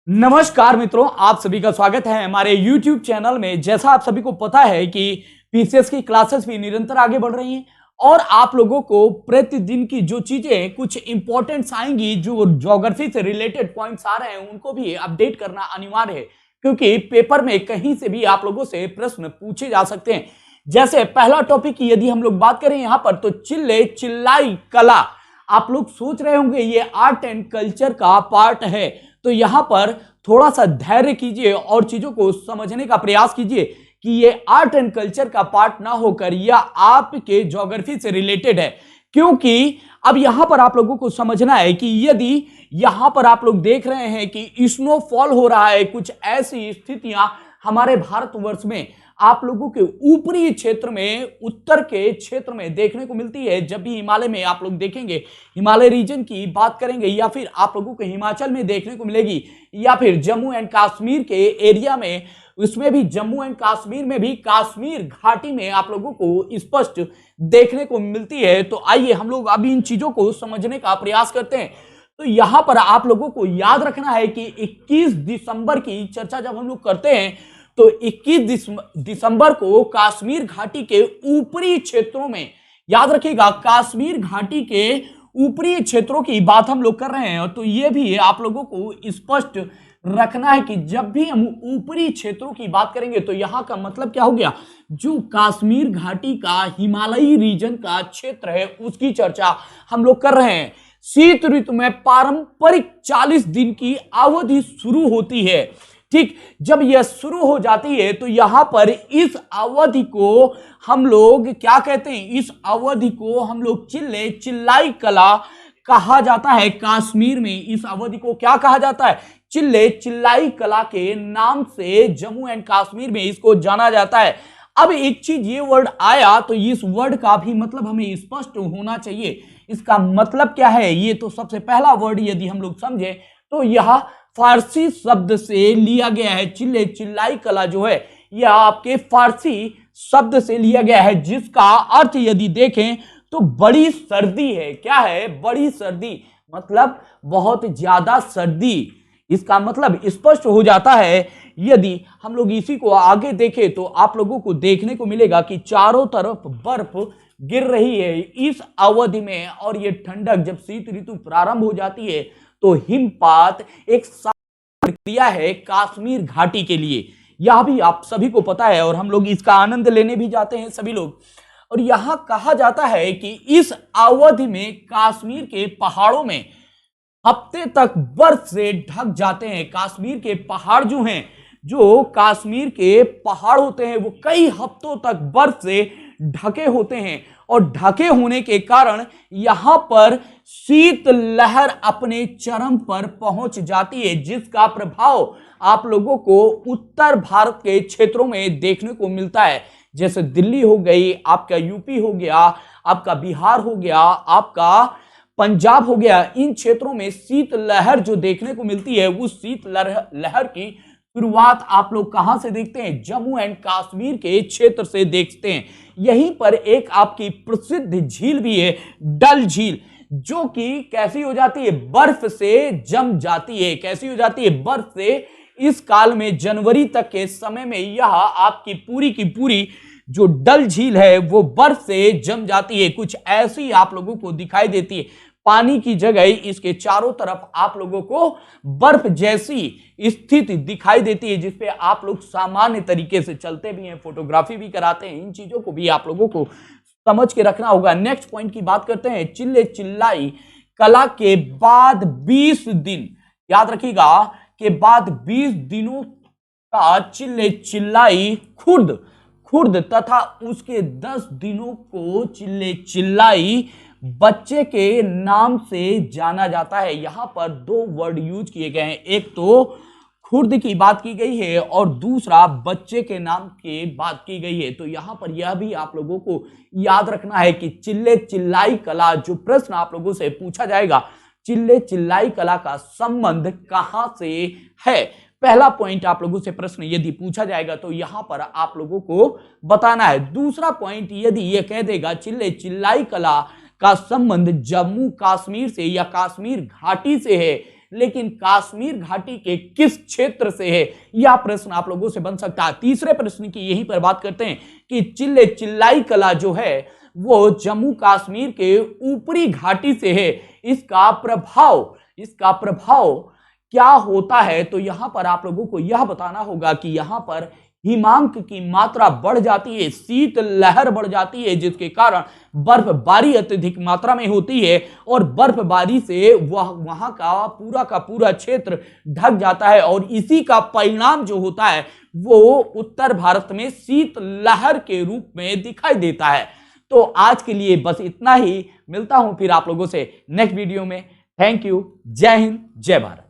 नमस्कार मित्रों, आप सभी का स्वागत है हमारे YouTube चैनल में। जैसा आप सभी को पता है कि पीसीएस की क्लासेस भी निरंतर आगे बढ़ रही हैं और आप लोगों को प्रतिदिन की जो चीजें कुछ इंपॉर्टेंट्स आएंगी, जो ज्योग्राफी से रिलेटेड पॉइंट्स आ रहे हैं, उनको भी अपडेट करना अनिवार्य है, क्योंकि पेपर में कहीं से भी आप लोगों से प्रश्न पूछे जा सकते हैं। जैसे पहला टॉपिक की यदि हम लोग बात करें यहाँ पर, तो चिल्ले चिल्लाई कला। आप लोग सोच रहे होंगे ये आर्ट एंड कल्चर का पार्ट है, तो यहां पर थोड़ा सा धैर्य कीजिए और चीजों को समझने का प्रयास कीजिए कि ये आर्ट एंड कल्चर का पार्ट ना होकर यह आपके ज्योग्राफी से रिलेटेड है। क्योंकि अब यहां पर आप लोगों को समझना है कि यदि यहां पर आप लोग देख रहे हैं कि स्नोफॉल हो रहा है, कुछ ऐसी स्थितियां हमारे भारतवर्ष में आप लोगों के ऊपरी क्षेत्र में, उत्तर के क्षेत्र में देखने को मिलती है। जब भी हिमालय में आप लोग देखेंगे, हिमालय रीजन की बात करेंगे, या फिर आप लोगों को हिमाचल में देखने को मिलेगी, या फिर जम्मू एंड कश्मीर के एरिया में, उसमें भी जम्मू एंड कश्मीर में भी कश्मीर घाटी में आप लोगों को स्पष्ट देखने को मिलती है। तो आइए हम लोग अभी इन चीजों को समझने का प्रयास करते हैं। तो यहां पर आप लोगों को याद रखना है कि 21 दिसंबर की चर्चा जब हम लोग करते हैं, तो 21 दिसंबर को कश्मीर घाटी के ऊपरी क्षेत्रों में, याद रखिएगा, कश्मीर घाटी के ऊपरी क्षेत्रों की बात हम लोग कर रहे हैं। तो ये भी आप लोगों को स्पष्ट रखना है कि जब भी हम ऊपरी क्षेत्रों की बात करेंगे, तो यहां का मतलब क्या हो गया, जो कश्मीर घाटी का हिमालयी रीजन का क्षेत्र है, उसकी चर्चा हम लोग कर रहे हैं। शीत ऋतु में पारंपरिक 40 दिन की अवधि शुरू होती है। ठीक, जब यह शुरू हो जाती है तो यहां पर इस अवधि को हम लोग क्या कहते हैं, इस अवधि को हम लोग चिल्ले चिल्लाई कला कहा जाता है। कश्मीर में इस अवधि को क्या कहा जाता है, चिल्ले चिल्लाई कला के नाम से जम्मू एंड कश्मीर में इसको जाना जाता है। अब एक चीज, ये वर्ड आया तो इस वर्ड का भी मतलब हमें स्पष्ट होना चाहिए। इसका मतलब क्या है, ये तो सबसे पहला वर्ड यदि हम लोग समझे तो यह फारसी शब्द से लिया गया है। चिल्ले चिल्लाई कला जो है यह आपके फारसी शब्द से लिया गया है, जिसका अर्थ यदि देखें तो बड़ी सर्दी है। क्या है, बड़ी सर्दी, मतलब बहुत ज्यादा सर्दी। इसका मतलब स्पष्ट हो जाता है। यदि हम लोग इसी को आगे देखें तो आप लोगों को देखने को मिलेगा कि चारों तरफ बर्फ गिर रही है इस अवधि में, और ये ठंडक, जब शीत ऋतु प्रारंभ हो जाती है तो हिमपात एक प्रक्रिया है कश्मीर घाटी के लिए। यह भी आप सभी को पता है और हम लोग इसका आनंद लेने भी जाते हैं सभी लोग। और यहां कहा जाता है कि इस अवधि में कश्मीर के पहाड़ों में हफ्ते तक बर्फ से ढक जाते हैं। कश्मीर के पहाड़ जो हैं, जो कश्मीर के पहाड़ होते हैं, वो कई हफ्तों तक बर्फ से ढके होते हैं, और ढके होने के कारण यहां पर शीत लहर अपने चरम पर पहुंच जाती है, जिसका प्रभाव आप लोगों को उत्तर भारत के क्षेत्रों में देखने को मिलता है। जैसे दिल्ली हो गई, आपका यूपी हो गया, आपका बिहार हो गया, आपका पंजाब हो गया, इन क्षेत्रों में शीत लहर जो देखने को मिलती है, उस शीत लहर की शुरुआत आप लोग कहां से देखते हैं, जम्मू एंड कश्मीर के क्षेत्र से देखते हैं। यहीं पर एक आपकी प्रसिद्ध झील भी है, डल झील, जो कि कैसी हो जाती है, बर्फ से जम जाती है। कैसी हो जाती है, बर्फ से। इस काल में जनवरी तक के समय में यह आपकी पूरी की पूरी जो डल झील है वो बर्फ से जम जाती है। कुछ ऐसी आप लोगों को दिखाई देती है, पानी की जगह इसके चारों तरफ आप लोगों को बर्फ जैसी स्थिति दिखाई देती है, जिसपे आप लोग सामान्य तरीके से चलते भी हैं, फोटोग्राफी भी कराते हैं। इन चीजों को भी आप लोगों को समझ के रखना होगा। नेक्स्ट पॉइंट की बात करते हैं, चिल्ले चिल्लाई कला के बाद 20 दिन, याद रखिएगा, के बाद 20 दिनों का चिल्ले चिल्लाई खुर्द तथा उसके 10 दिनों को चिल्ले चिल्लाई बच्चे के नाम से जाना जाता है। यहां पर दो वर्ड यूज किए गए हैं, एक तो खुर्द की बात की गई है और दूसरा बच्चे के नाम की बात की गई है। तो यहां पर यह भी आप लोगों को याद रखना है कि चिल्ले चिल्लाई कला, जो प्रश्न आप लोगों से पूछा जाएगा, चिल्ले चिल्लाई कला का संबंध कहां से है। पहला पॉइंट आप लोगों से प्रश्न यदि पूछा जाएगा तो यहां पर आप लोगों को बताना है। दूसरा पॉइंट यदि यह कह देगा चिल्ले चिल्लाई कला का संबंध जम्मू कश्मीर से या कश्मीर घाटी से है, लेकिन कश्मीर घाटी के किस क्षेत्र से है, यह प्रश्न आप लोगों से बन सकता है। तीसरे प्रश्न की यहीं पर बात करते हैं कि चिल्ले चिल्लाई कला जो है वो जम्मू कश्मीर के ऊपरी घाटी से है। इसका प्रभाव क्या होता है, तो यहां पर आप लोगों को यह बताना होगा कि यहां पर हिमांक की मात्रा बढ़ जाती है, शीत लहर बढ़ जाती है, जिसके कारण बर्फबारी अत्यधिक मात्रा में होती है और बर्फबारी से वहां का पूरा क्षेत्र ढक जाता है और इसी का परिणाम जो होता है वो उत्तर भारत में शीत लहर के रूप में दिखाई देता है। तो आज के लिए बस इतना ही, मिलता हूं फिर आप लोगों से नेक्स्ट वीडियो में। थैंक यू, जय हिंद, जय भारत।